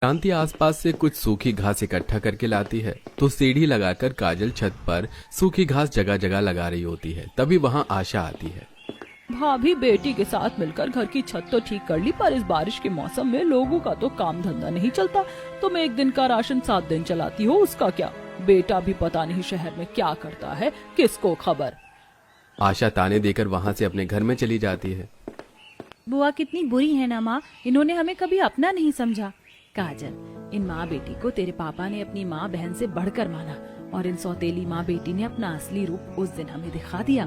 शांति आसपास से कुछ सूखी घास इकट्ठा करके लाती है तो सीढ़ी लगाकर काजल छत पर सूखी घास जगह जगह लगा रही होती है। तभी वहां आशा आती है। भाभी बेटी के साथ मिलकर घर की छत तो ठीक कर ली, पर इस बारिश के मौसम में लोगों का तो काम धंधा नहीं चलता। तुम एक दिन का राशन 7 दिन चलाती हो, उसका क्या? बेटा भी पता नहीं शहर में क्या करता है, किसको खबर। आशा ताने देकर वहां से अपने घर में चली जाती है। बुआ कितनी बुरी है ना माँ, इन्होंने हमें कभी अपना नहीं समझा। काजल, इन माँ बेटी को तेरे पापा ने अपनी माँ बहन से बढ़कर माना और इन सौतेली माँ बेटी ने अपना असली रूप उस दिन हमें दिखा दिया।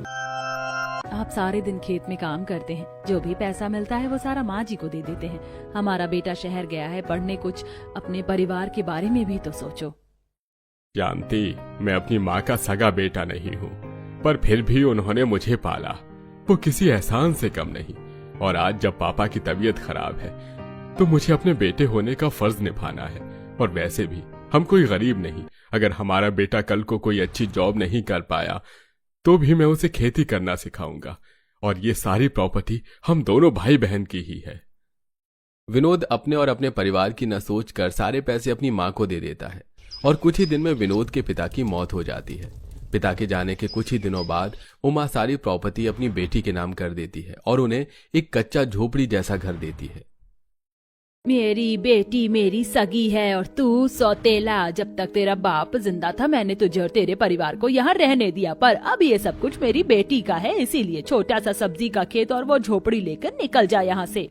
आप सारे दिन खेत में काम करते हैं, जो भी पैसा मिलता है वो सारा माँ जी को दे देते हैं। हमारा बेटा शहर गया है पढ़ने, कुछ अपने परिवार के बारे में भी तो सोचो। जानती, मैं अपनी माँ का सगा बेटा नहीं हूँ, पर फिर भी उन्होंने मुझे पाला, वो किसी एहसान से कम नहीं। और आज जब पापा की तबीयत खराब है तो मुझे अपने बेटे होने का फर्ज निभाना है। और वैसे भी हम कोई गरीब नहीं। अगर हमारा बेटा कल को कोई अच्छी जॉब नहीं कर पाया तो भी मैं उसे खेती करना सिखाऊंगा, और ये सारी प्रॉपर्टी हम दोनों भाई बहन की ही है। विनोद अपने और अपने परिवार की न सोचकर सारे पैसे अपनी माँ को दे देता है और कुछ ही दिन में विनोद के पिता की मौत हो जाती है। पिता के जाने के कुछ ही दिनों बाद उमा सारी प्रॉपर्टी अपनी बेटी के नाम कर देती है और उन्हें एक कच्चा झोपड़ी जैसा घर देती है। मेरी बेटी मेरी सगी है और तू सौतेला। जब तक तेरा बाप जिंदा था मैंने तुझे और तेरे परिवार को यहाँ रहने दिया, पर अब ये सब कुछ मेरी बेटी का है, इसीलिए छोटा सा सब्जी का खेत और वो झोपड़ी लेकर निकल जा यहाँ से।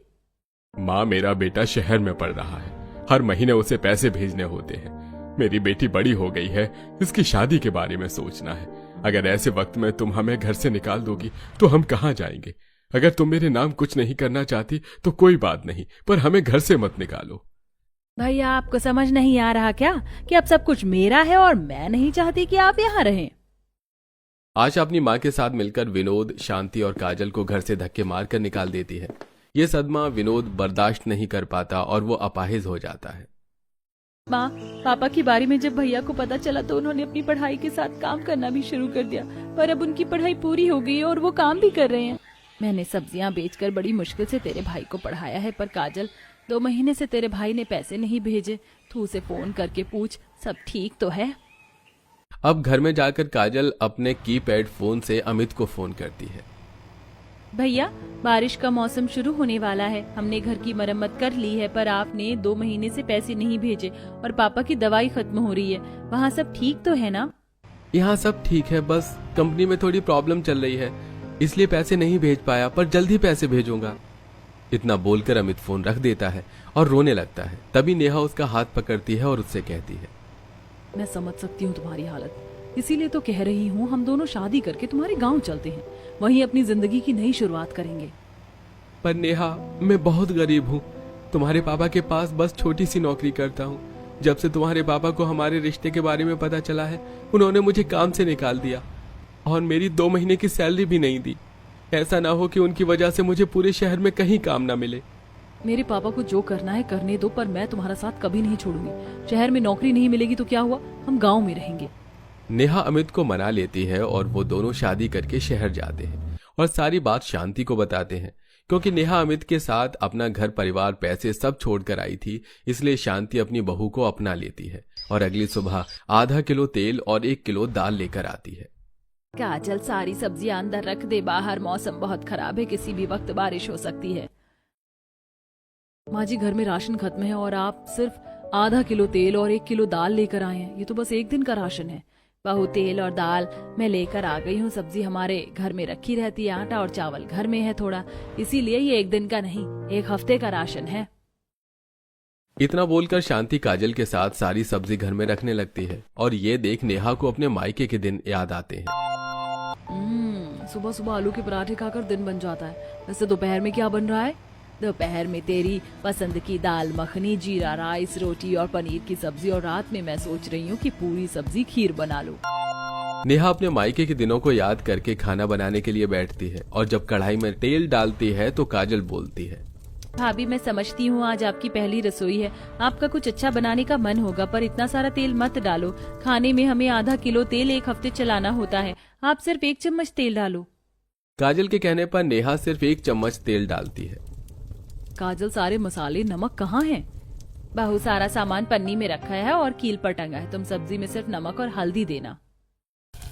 माँ, मेरा बेटा शहर में पढ़ रहा है, हर महीने उसे पैसे भेजने होते हैं। मेरी बेटी बड़ी हो गई है, इसकी शादी के बारे में सोचना है। अगर ऐसे वक्त में तुम हमें घर से निकाल दोगी तो हम कहाँ जाएंगे? अगर तुम मेरे नाम कुछ नहीं करना चाहती तो कोई बात नहीं, पर हमें घर से मत निकालो। भैया, आपको समझ नहीं आ रहा क्या कि अब सब कुछ मेरा है और मैं नहीं चाहती कि आप यहाँ रहें। आशा अपनी माँ के साथ मिलकर विनोद, शांति और काजल को घर से धक्के मारकर निकाल देती है। ये सदमा विनोद बर्दाश्त नहीं कर पाता और वो अपाहिज हो जाता है। माँ, पापा के बारे में जब भैया को पता चला तो उन्होंने अपनी पढ़ाई के साथ काम करना भी शुरू कर दिया, पर अब उनकी पढ़ाई पूरी हो गई और वो काम भी कर रहे हैं। मैंने सब्जियां बेचकर बड़ी मुश्किल से तेरे भाई को पढ़ाया है, पर काजल 2 महीने से तेरे भाई ने पैसे नहीं भेजे। तू उसे फोन करके पूछ सब ठीक तो है। अब घर में जाकर काजल अपने कीपैड फोन से अमित को फोन करती है। भैया, बारिश का मौसम शुरू होने वाला है, हमने घर की मरम्मत कर ली है, पर आपने 2 महीने से पैसे नहीं भेजे और पापा की दवाई खत्म हो रही है। वहाँ सब ठीक तो है ना? यहाँ सब ठीक है, बस कंपनी में थोड़ी प्रॉब्लम चल रही है, इसलिए पैसे नहीं भेज पाया, पर जल्द ही पैसे भेजूंगा। इतना बोलकर अमित फोन रख देता है और रोने लगता है। तभी नेहा उसका हाथ पकड़ती है और उससे कहती है, मैं समझ सकती हूँ तुम्हारी हालत, इसीलिए तो कह रही हूँ हम दोनों शादी करके तुम्हारे गांव चलते हैं, वहीं अपनी जिंदगी की नई शुरुआत करेंगे। पर नेहा, मैं बहुत गरीब हूँ, तुम्हारे पापा के पास बस छोटी सी नौकरी करता हूँ। जब से तुम्हारे पापा को हमारे रिश्ते के बारे में पता चला है, उन्होंने मुझे काम से निकाल दिया और मेरी 2 महीने की सैलरी भी नहीं दी। ऐसा ना हो कि उनकी वजह से मुझे पूरे शहर में कहीं काम ना मिले। मेरे पापा को जो करना है करने दो, पर मैं तुम्हारा साथ कभी नहीं छोड़ूंगी। शहर में नौकरी नहीं मिलेगी तो क्या हुआ, हम गांव में रहेंगे। नेहा अमित को मना लेती है और वो दोनों शादी करके शहर जाते हैं और सारी बात शांति को बताते हैं। क्योंकि नेहा अमित के साथ अपना घर परिवार पैसे सब छोड़कर आई थी, इसलिए शांति अपनी बहू को अपना लेती है और अगली सुबह आधा किलो तेल और 1 किलो दाल लेकर आती है। काजल, सारी सब्जियां अंदर रख दे, बाहर मौसम बहुत खराब है, किसी भी वक्त बारिश हो सकती है। माँ जी, घर में राशन खत्म है और आप सिर्फ आधा किलो तेल और 1 किलो दाल लेकर आए हैं। ये तो बस एक दिन का राशन है। बहू, तेल और दाल मैं लेकर आ गई हूँ, सब्जी हमारे घर में रखी रहती है, आटा और चावल घर में है थोड़ा, इसीलिए ये एक दिन का नहीं 1 हफ्ते का राशन है। इतना बोलकर शांति काजल के साथ सारी सब्जी घर में रखने लगती है और ये देख नेहा को अपने मायके के दिन याद आते हैं। सुबह सुबह आलू के पराठे खाकर दिन बन जाता है। वैसे दोपहर में क्या बन रहा है? दोपहर में तेरी पसंद की दाल मखनी, जीरा राइस, रोटी और पनीर की सब्जी, और रात में मैं सोच रही हूँ कि पूरी सब्जी खीर बना लूं। नेहा अपने मायके के दिनों को याद करके खाना बनाने के लिए बैठती है और जब कढ़ाई में तेल डालती है तो काजल बोलती है, भाभी, मैं समझती हूँ आज आपकी पहली रसोई है, आपका कुछ अच्छा बनाने का मन होगा, पर इतना सारा तेल मत डालो। खाने में हमें आधा किलो तेल 1 हफ्ते चलाना होता है, आप सिर्फ 1 चम्मच तेल डालो। काजल के कहने पर नेहा सिर्फ 1 चम्मच तेल डालती है। काजल, सारे मसाले नमक कहाँ हैं? बहू सारा सामान पन्नी में रखा है और कील पर टंगा है, तुम सब्जी में सिर्फ नमक और हल्दी देना।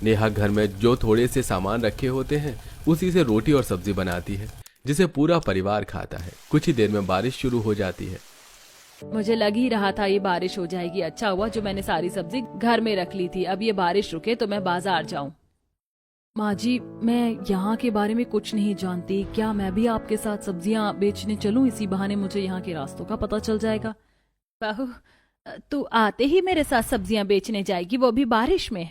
नेहा घर में जो थोड़े से सामान रखे होते हैं उसी से रोटी और सब्जी बनाती है, जिसे पूरा परिवार खाता है। कुछ ही देर में बारिश शुरू हो जाती है। मुझे लग ही रहा था ये बारिश हो जाएगी। अच्छा हुआ जो मैंने सारी सब्जी घर में रख ली थी। अब ये बारिश रुके तो मैं बाजार जाऊं। माँ जी, मैं यहाँ के बारे में कुछ नहीं जानती, क्या मैं भी आपके साथ सब्जियाँ बेचने चलूं? इसी बहाने मुझे यहाँ के रास्तों का पता चल जाएगा। बहू, तू आते ही मेरे साथ सब्जियां बेचने जाएगी, वो भी बारिश में?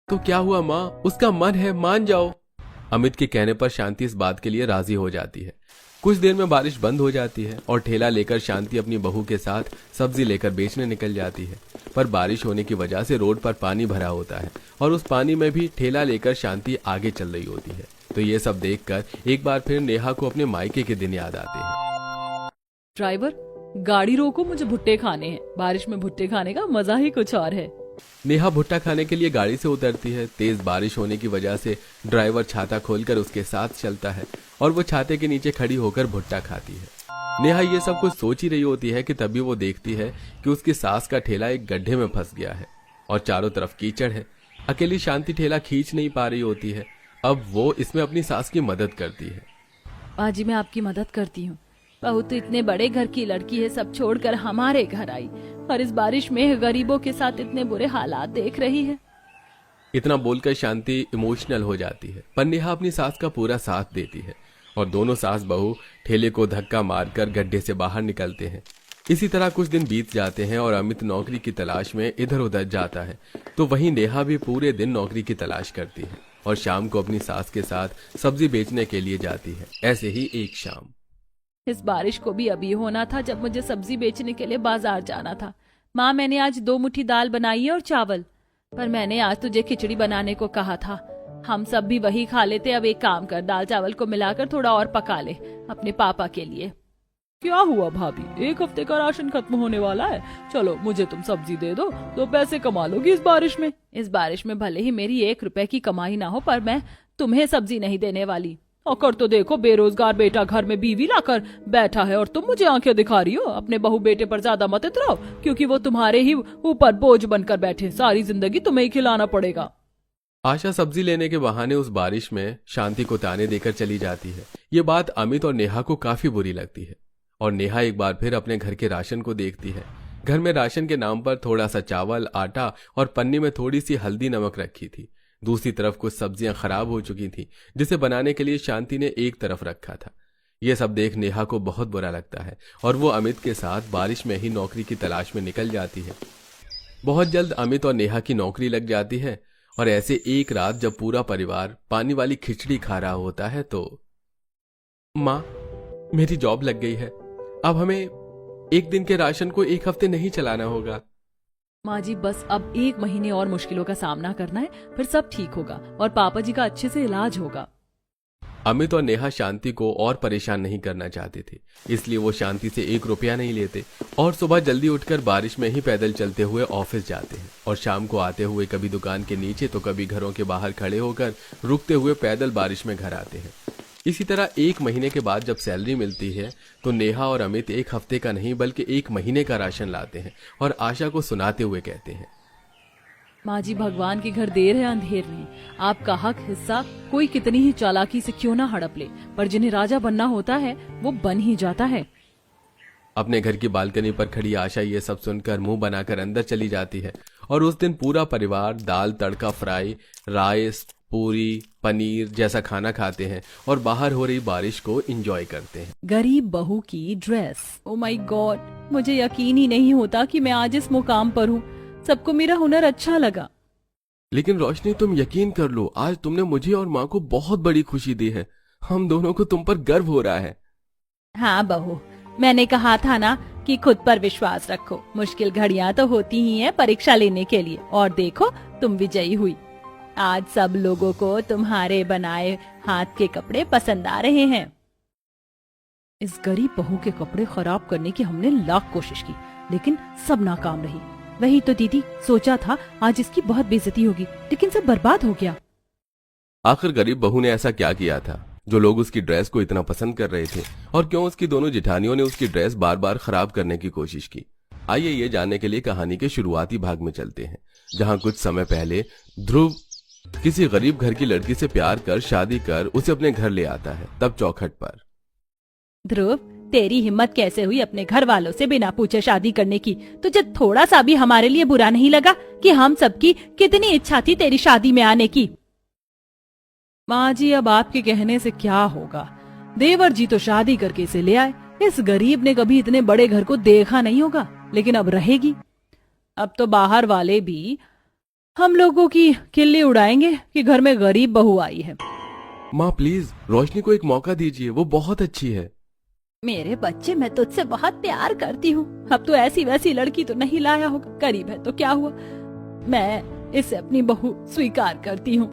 तो क्या हुआ माँ, उसका मन है, मान जाओ। अमित के कहने पर शांति इस बात के लिए राजी हो जाती है। कुछ देर में बारिश बंद हो जाती है और ठेला लेकर शांति अपनी बहू के साथ सब्जी लेकर बेचने निकल जाती है। पर बारिश होने की वजह से रोड पर पानी भरा होता है और उस पानी में भी ठेला लेकर शांति आगे चल रही होती है। तो ये सब देखकर एक बार फिर नेहा को अपने मायके के दिन याद आते हैं। ड्राइवर, गाड़ी रोको, मुझे भुट्टे खाने हैं। बारिश में भुट्टे खाने का मजा ही कुछ और है। नेहा भुट्टा खाने के लिए गाड़ी से उतरती है। तेज बारिश होने की वजह से ड्राइवर छाता खोलकर उसके साथ चलता है और वो छाते के नीचे खड़ी होकर भुट्टा खाती है। नेहा ये सब कुछ सोच ही रही होती है कि तभी वो देखती है कि उसकी सास का ठेला एक गड्ढे में फंस गया है और चारों तरफ कीचड़ है। अकेली शांति ठेला खींच नहीं पा रही होती है। अब वो इसमें अपनी सास की मदद करती है। माँ जी, मैं आपकी मदद करती हूँ। बहू, तो इतने बड़े घर की लड़की है, सब छोड़कर हमारे घर आई और इस बारिश में गरीबों के साथ इतने बुरे हालात देख रही है। इतना बोलकर शांति इमोशनल हो जाती है, पर नेहा अपनी सास का पूरा साथ देती है और दोनों सास बहू ठेले को धक्का मारकर गड्ढे से बाहर निकलते हैं। इसी तरह कुछ दिन बीत जाते हैं और अमित नौकरी की तलाश में इधर उधर जाता है, तो वहीं नेहा भी पूरे दिन नौकरी की तलाश करती है और शाम को अपनी सास के साथ सब्जी बेचने के लिए जाती है। ऐसे ही एक शाम, इस बारिश को भी अभी होना था जब मुझे सब्जी बेचने के लिए बाजार जाना था। माँ, मैंने आज 2 मुट्ठी दाल बनाई है और चावल, पर मैंने आज तुझे खिचड़ी बनाने को कहा था। हम सब भी वही खा लेते। अब एक काम कर, दाल चावल को मिलाकर थोड़ा और पका ले अपने पापा के लिए। क्या हुआ भाभी, 1 हफ्ते का राशन खत्म होने वाला है। चलो मुझे तुम सब्जी दे दो तो पैसे कमा लोगी इस बारिश में। इस बारिश में भले ही मेरी 1 रुपए की कमाई ना हो, पर मैं तुम्हें सब्जी नहीं देने वाली। और तो देखो, बेरोजगार बेटा घर में बीवी लाकर बैठा है और तुम मुझे आंखें दिखा रही हो। अपने बहू बेटे पर ज्यादा मत इतराओ, क्योंकि वो तुम्हारे ही ऊपर बोझ बनकर बैठे। सारी जिंदगी तुम्हें ही खिलाना पड़ेगा। आशा सब्जी लेने के बहाने उस बारिश में शांति को ताने देकर चली जाती है। ये बात अमित और नेहा को काफी बुरी लगती है और नेहा एक बार फिर अपने घर के राशन को देखती है। घर में राशन के नाम पर थोड़ा सा चावल, आटा और पन्नी में थोड़ी सी हल्दी नमक रखी थी। दूसरी तरफ कुछ सब्जियां खराब हो चुकी थी, जिसे बनाने के लिए शांति ने एक तरफ रखा था। यह सब देख नेहा को बहुत बुरा लगता है और वो अमित के साथ बारिश में ही नौकरी की तलाश में निकल जाती है। बहुत जल्द अमित और नेहा की नौकरी लग जाती है और ऐसे एक रात जब पूरा परिवार पानी वाली खिचड़ी खा रहा होता है तो, माँ, मेरी जॉब लग गई है। अब हमें एक दिन के राशन को 1 हफ्ते नहीं चलाना होगा। माँ जी, बस अब 1 महीने और मुश्किलों का सामना करना है, फिर सब ठीक होगा और पापा जी का अच्छे से इलाज होगा। अमित और नेहा शांति को और परेशान नहीं करना चाहते थे, इसलिए वो शांति से 1 रुपया नहीं लेते और सुबह जल्दी उठकर बारिश में ही पैदल चलते हुए ऑफिस जाते हैं और शाम को आते हुए कभी दुकान के नीचे तो कभी घरों के बाहर खड़े होकर रुकते हुए पैदल बारिश में घर आते हैं। इसी तरह 1 महीने के बाद जब सैलरी मिलती है तो नेहा और अमित 1 हफ्ते का नहीं बल्कि 1 महीने का राशन लाते हैं और आशा को सुनाते हुए कहते हैं, माँ जी, भगवान के घर देर है अंधेर नहीं। आपका हक हिस्सा कोई कितनी ही चालाकी से क्यों ना हड़प ले, पर जिन्हें राजा बनना होता है वो बन ही जाता है। अपने घर की बालकनी पर खड़ी आशा ये सब सुनकर मुंह बनाकर अंदर चली जाती है और उस दिन पूरा परिवार दाल तड़का फ्राई, राइस, पूरी, पनीर जैसा खाना खाते हैं और बाहर हो रही बारिश को एंजॉय करते हैं। गरीब बहू की ड्रेस। ओ माय गॉड, मुझे यकीन ही नहीं होता कि मैं आज इस मुकाम पर हूँ। सबको मेरा हुनर अच्छा लगा। लेकिन रोशनी, तुम यकीन कर लो, आज तुमने मुझे और माँ को बहुत बड़ी खुशी दी है। हम दोनों को तुम पर गर्व हो रहा है। हाँ बहू, मैंने कहा था ना कि खुद पर विश्वास रखो। मुश्किल घड़ियां तो होती ही हैं परीक्षा लेने के लिए, और देखो तुम विजयी हुई। आज सब लोगों को तुम्हारे बनाए हाथ के कपड़े पसंद आ रहे हैं। इस गरीब बहू के कपड़े खराब करने की हमने लाख कोशिश की, लेकिन सब नाकाम रही। वही तो दीदी, सोचा था आज इसकी बहुत बेइज्जती होगी, लेकिन सब बर्बाद हो गया। आखिर गरीब बहू ने ऐसा क्या किया था जो लोग उसकी ड्रेस को इतना पसंद कर रहे थे, और क्यों उसकी दोनों जेठानियों ने उसकी ड्रेस बार बार खराब करने की कोशिश की? आइए ये जानने के लिए कहानी के शुरुआती भाग में चलते हैं, जहां कुछ समय पहले ध्रुव किसी गरीब घर की लड़की से प्यार कर शादी कर उसे अपने घर ले आता है। तब चौखट पर ध्रुव, तेरी हिम्मत कैसे हुई अपने घर वालों से बिना पूछे शादी करने की? तुझे थोड़ा सा भी हमारे लिए बुरा नहीं लगा कि हम सबकी कितनी इच्छा थी तेरी शादी में आने की? माँ जी, अब आपके कहने से क्या होगा? देवर जी तो शादी करके इसे ले आए। इस गरीब ने कभी इतने बड़े घर को देखा नहीं होगा, लेकिन अब रहेगी। अब तो बाहर वाले भी हम लोगों की किल्ली उड़ाएंगे कि घर में गरीब बहू आई है। माँ प्लीज रोशनी को एक मौका दीजिए, वो बहुत अच्छी है। मेरे बच्चे, मैं तुझसे बहुत प्यार करती हूँ। अब तो ऐसी वैसी लड़की तो नहीं लाया होगा, गरीब है तो क्या हुआ? मैं इसे अपनी बहू स्वीकार करती हूँ।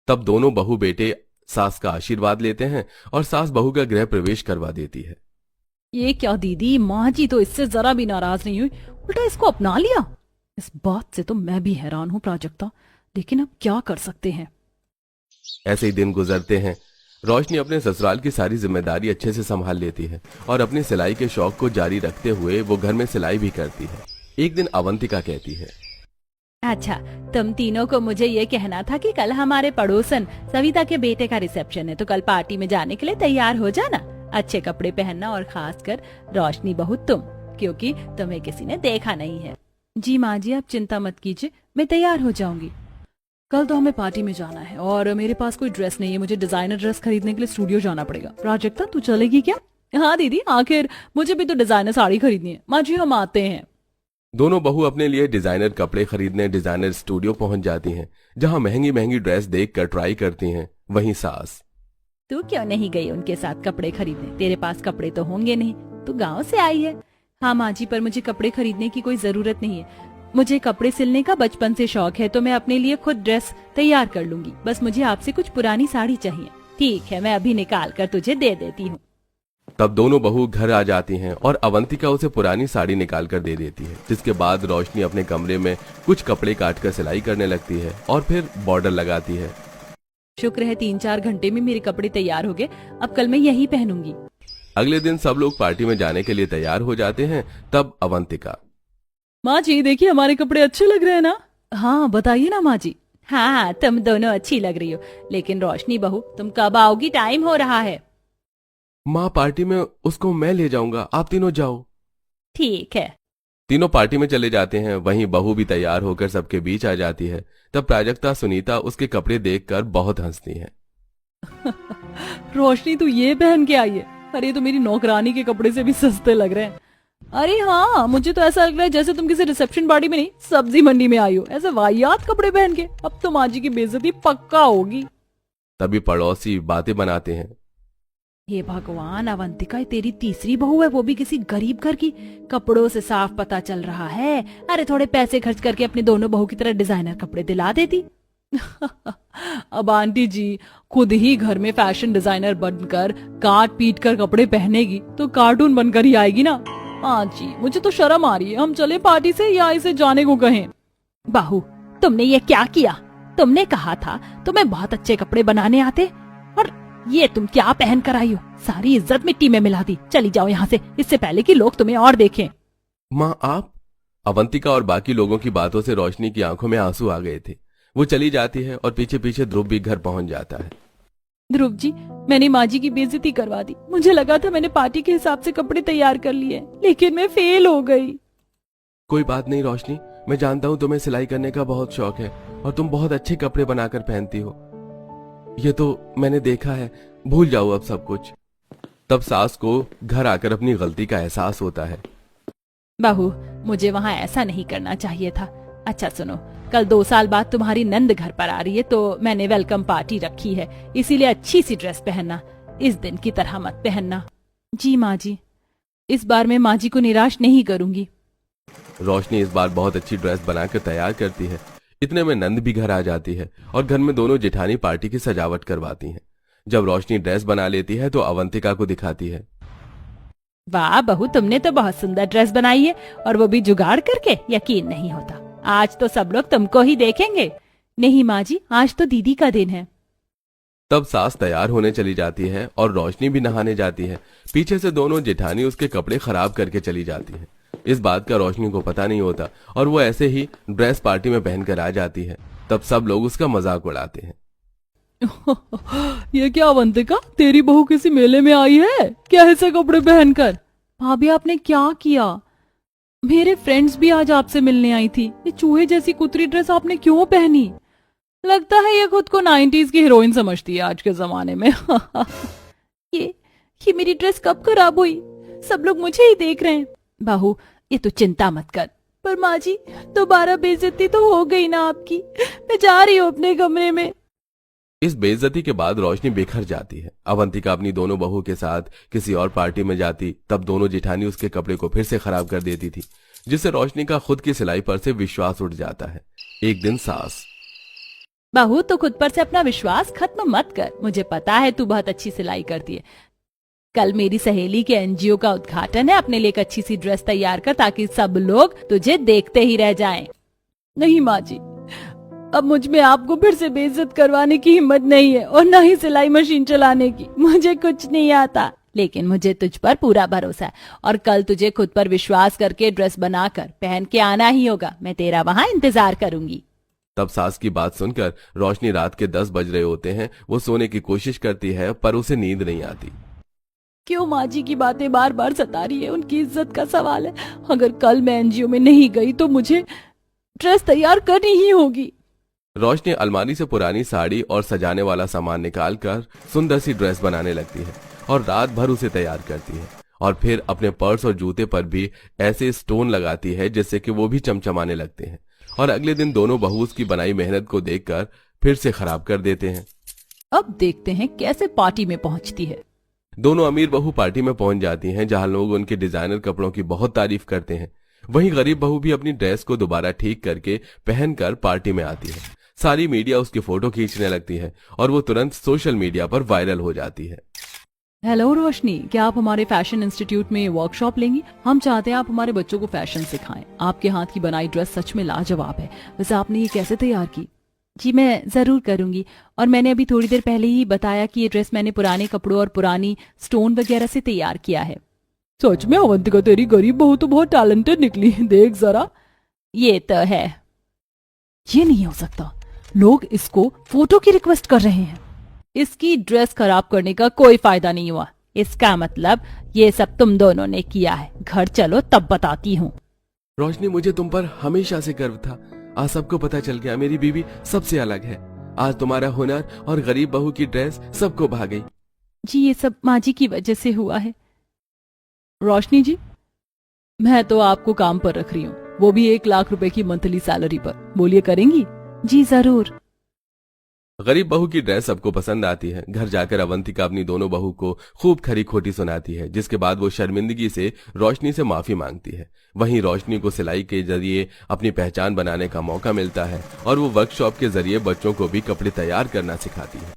तब दोनों बहू बेटे सास का आशीर्वाद लेते हैं और सास बहू का गृह प्रवेश करवा देती है। ये क्या दीदी, माँ जी तो इससे जरा भी नाराज नहीं हुई, उल्टा इसको अपना लिया। इस बात से तो मैं भी हैरान हूँ प्राजक्ता, लेकिन अब क्या कर सकते हैं। ऐसे ही दिन गुजरते हैं। रोशनी अपने ससुराल की सारी जिम्मेदारी अच्छे से संभाल लेती है और अपनी सिलाई के शौक को जारी रखते हुए वो घर में सिलाई भी करती है। एक दिन अवंतिका कहती है, अच्छा, तुम तीनों को मुझे ये कहना था कि कल हमारे पड़ोसन सविता के बेटे का रिसेप्शन है, तो कल पार्टी में जाने के लिए तैयार हो जाना। अच्छे कपड़े पहनना और खासकर रोशनी बहू तुम, क्योंकि तुम्हें किसी ने देखा नहीं है। जी माँ जी, आप चिंता मत कीजिए, मैं तैयार हो जाऊंगी। कल तो हमें पार्टी में जाना है और मेरे पास कोई ड्रेस नहीं है। मुझे डिजाइनर ड्रेस खरीदने के लिए स्टूडियो जाना पड़ेगा। प्राजक्ता, तू चलेगी क्या? हाँ दीदी, आखिर मुझे भी तो डिजाइनर साड़ी खरीदनी है। माँ जी, हम आते हैं। दोनों बहू अपने लिए डिजाइनर कपड़े खरीदने डिजाइनर स्टूडियो पहुंच जाती हैं, जहां महंगी महंगी ड्रेस देखकर ट्राई करती हैं। वहीं सास, तू क्यों नहीं गई उनके साथ कपड़े खरीदने? तेरे पास कपड़े तो होंगे नहीं, तू गाँव से आई है। हाँ माँ जी, पर मुझे कपड़े खरीदने की कोई जरूरत नहीं है। मुझे कपड़े सिलने का बचपन से शौक है, तो मैं अपने लिए खुद ड्रेस तैयार कर लूंगी। बस मुझे आपसे कुछ पुरानी साड़ी चाहिए। ठीक है, मैं अभी निकाल कर तुझे दे देती हूँ। तब दोनों बहू घर आ जाती हैं और अवंतिका उसे पुरानी साड़ी निकाल कर दे देती है, जिसके बाद रोशनी अपने कमरे में कुछ कपड़े काट कर सिलाई करने लगती है और फिर बॉर्डर लगाती है। शुक्र है 3-4 घंटे में मेरे कपड़े तैयार हो गए। अब कल मैं यही पहनूंगी। अगले दिन सब लोग पार्टी में जाने के लिए तैयार हो जाते हैं। तब अवंतिका, माँ जी देखिए, हमारे कपड़े अच्छे लग रहे हैं ना? हाँ बताइए ना माँ जी। हाँ, तुम दोनों अच्छी लग रही हो, लेकिन रोशनी बहू तुम कब आओगी? टाइम हो रहा है। माँ पार्टी में उसको मैं ले जाऊंगा, आप तीनों जाओ। ठीक है। तीनों पार्टी में चले जाते हैं। वहीं बहू भी तैयार होकर सबके बीच आ जाती है। तब प्राजक्ता सुनीता उसके कपड़े देखकर बहुत हंसती है। रोशनी, तू ये पहन के आई है? अरे ये तो मेरी नौकरानी के कपड़े से भी सस्ते लग रहे हैं। अरे हाँ, मुझे तो ऐसा लग रहा है जैसे तुम किसी रिसेप्शन पार्टी में नहीं, सब्जी मंडी में आई हो, ऐसे वाहियात कपड़े पहन के। अब तो माँ जी की बेइज्जती पक्का होगी। तभी पड़ोसी बातें बनाते हैं। हे भगवान, अवंतिका ये तेरी तीसरी बहू है, वो भी किसी गरीब घर की। कपड़ों से साफ पता चल रहा है। अरे थोड़े पैसे खर्च करके अपने दोनों बहू की तरह डिजाइनर कपड़े दिला देती। अब आंटी जी खुद ही घर में फैशन डिजाइनर बनकर काट पीट कर कपड़े पहनेगी तो कार्टून बनकर ही आएगी ना। हाँ जी, मुझे तो शर्म आ रही है। हम चले पार्टी से या इसे जाने को कहें? बहू, तुमने ये क्या किया? तुमने कहा था तुम्हें बहुत अच्छे कपड़े बनाने आते, और ये तुम क्या पहन कर आई हो? सारी इज्जत मिट्टी में मिला दी। चली जाओ यहाँ से, इससे पहले कि लोग तुम्हें और देखें। माँ आप? अवंतिका और बाकी लोगों की बातों से रोशनी की आंखों में आंसू आ गए थे। वो चली जाती है और पीछे पीछे ध्रुव भी घर पहुंच जाता है। ध्रुव जी, मैंने माँ जी की बेइज्जती करवा दी। मुझे लगा था मैंने पार्टी के हिसाब से कपड़े तैयार कर लिए, लेकिन मैं फेल हो गई। कोई बात नहीं रोशनी, मैं जानता हूँ तुम्हें सिलाई करने का बहुत शौक है और तुम बहुत अच्छे कपड़े बनाकर पहनती हो। ये तो मैंने देखा है, भूल जाओ अब सब कुछ। तब सास को घर आकर अपनी गलती का एहसास होता है। बहू, मुझे वहाँ ऐसा नहीं करना चाहिए था। अच्छा सुनो, कल 2 साल बाद तुम्हारी नंद घर पर आ रही है, तो मैंने वेलकम पार्टी रखी है, इसीलिए अच्छी सी ड्रेस पहनना। इस दिन की तरह मत पहनना। जी माँ जी, इस बार मैं माँ जी को निराश नहीं करूंगी। रोशनी इस बार बहुत अच्छी ड्रेस बनाकर तैयार करती है। इतने में नंद भी घर आ जाती है और घर में दोनों जेठानी पार्टी की सजावट करवाती हैं। जब रोशनी ड्रेस बना लेती है तो अवंतिका को दिखाती है। वाह बहू, तुमने तो बहुत सुंदर ड्रेस बनाई है, और वो भी जुगाड़ करके। यकीन नहीं होता, आज तो सब लोग तुमको ही देखेंगे। नहीं माँ जी, आज तो दीदी का दिन है। तब सास तैयार होने चली जाती है और रोशनी भी नहाने जाती है। पीछे से दोनों जेठानी उसके कपड़े खराब करके चली जाती है। इस बात का रोशनी को पता नहीं होता और वो ऐसे ही ड्रेस पार्टी में पहनकर आ जाती है। तब सब लोग उसका मजाक उड़ाते हैं। ये क्या अवंतिका, तेरी बहू किसी मेले में आई है क्या ऐसे कपड़े पहनकर? भाभी आपने क्या किया? मेरे फ्रेंड्स भी आज आपसे मिलने आई थी। ये चूहे जैसी कुतरी ड्रेस आपने क्यों पहनी? लगता है ये खुद को 90s की हीरोइन समझती है आज के जमाने में। ये मेरी ड्रेस कब खराब हुई? सब लोग मुझे ही देख रहे हैं। बहू ये तो चिंता मत कर। पर माँ जी दोबारा बेइज्जती तो हो गई ना आपकी। मैं जा रही हूँ अपने कमरे में। इस बेइज्जती के बाद रोशनी बिखर जाती है। अवंतिका अपनी दोनों बहू के साथ किसी और पार्टी में जाती, तब दोनों जेठानी उसके कपड़े को फिर से खराब कर देती थी, जिससे रोशनी का खुद की सिलाई पर से विश्वास उठ जाता है। एक दिन सास, बहू तो खुद पर से अपना विश्वास खत्म मत कर। मुझे पता है तू बहुत अच्छी सिलाई करती है। कल मेरी सहेली के एनजीओ का उद्घाटन है। अपने लिए एक अच्छी सी ड्रेस तैयार कर ताकि सब लोग तुझे देखते ही रह जाएं। नहीं माँ जी, अब मुझ में आपको फिर से बेइज्जत करवाने की हिम्मत नहीं है और न ही सिलाई मशीन चलाने की। मुझे कुछ नहीं आता, लेकिन मुझे तुझ पर पूरा भरोसा है और कल तुझे खुद पर विश्वास करके ड्रेस बनाकर पहन के आना ही होगा। मैं तेरा वहाँ इंतजार करूंगी। तब सास की बात सुनकर रोशनी, रात के 10 बज रहे होते हैं, वो सोने की कोशिश करती है पर उसे नींद नहीं आती। क्यों माँ जी की बातें बार बार सता रही है? उनकी इज्जत का सवाल है। अगर कल मैं एनजीओ में नहीं गई तो मुझे ड्रेस तैयार करनी ही होगी। रोशनी अलमारी से पुरानी साड़ी और सजाने वाला सामान निकालकर सुंदर सी ड्रेस बनाने लगती है और रात भर उसे तैयार करती है और फिर अपने पर्स और जूते पर भी ऐसे स्टोन लगाती है जिससे कि वो भी चमचमाने लगते हैं। और अगले दिन दोनों बहू उसकी बनाई मेहनत को देखकर फिर से खराब कर देते हैं। अब देखते हैं कैसे पार्टी में पहुंचती है। दोनों अमीर बहू पार्टी में पहुंच जाती हैं, जहां लोग उनके डिजाइनर कपड़ों की बहुत तारीफ करते हैं। वहीं गरीब बहू भी अपनी ड्रेस को दोबारा ठीक करके पहनकर पार्टी में आती है। सारी मीडिया उसकी फोटो खींचने लगती है और वो तुरंत सोशल मीडिया पर वायरल हो जाती है। हेलो रोशनी, क्या आप हमारे फैशन इंस्टीट्यूट में वर्कशॉप लेंगी? हम चाहते हैं आप हमारे बच्चों को फैशन सिखाएं। आपके हाथ की बनाई ड्रेस सच में लाजवाब है। वैसे आपने ये कैसे तैयार की? जी मैं जरूर करूंगी। और मैंने अभी थोड़ी देर पहले ही बताया कि ये ड्रेस मैंने पुराने कपड़ों और पुरानी स्टोन वगैरह से तैयार किया है। सच में अवंतिका, तेरी गरीब बहू तो बहुत टैलेंटेड निकली। देख जरा। ये तो है। ये नहीं हो सकता, लोग इसको फोटो की रिक्वेस्ट कर रहे हैं। इसकी ड्रेस खराब करने का कोई फायदा नहीं हुआ। इसका मतलब ये सब तुम दोनों ने किया है। घर चलो तब बताती हूँ। रोशनी, मुझे तुम पर हमेशा से गर्व था। आज सबको पता चल गया, मेरी बीवी सबसे अलग है। आज तुम्हारा हुनर और गरीब बहू की ड्रेस सबको भा गई। जी ये सब माँ जी की वजह से हुआ है। रोशनी जी, मैं तो आपको काम पर रख रही हूँ, वो भी 1 लाख रुपए की मंथली सैलरी पर। बोलिए करेंगी? जी जरूर। गरीब बहू की ड्रेस सबको पसंद आती है। घर जाकर अवंतिका अपनी दोनों बहू को खूब खरी खोटी सुनाती है, जिसके बाद वो शर्मिंदगी से रोशनी से माफी मांगती है। वहीं रोशनी को सिलाई के जरिए अपनी पहचान बनाने का मौका मिलता है और वो वर्कशॉप के जरिए बच्चों को भी कपड़े तैयार करना सिखाती है।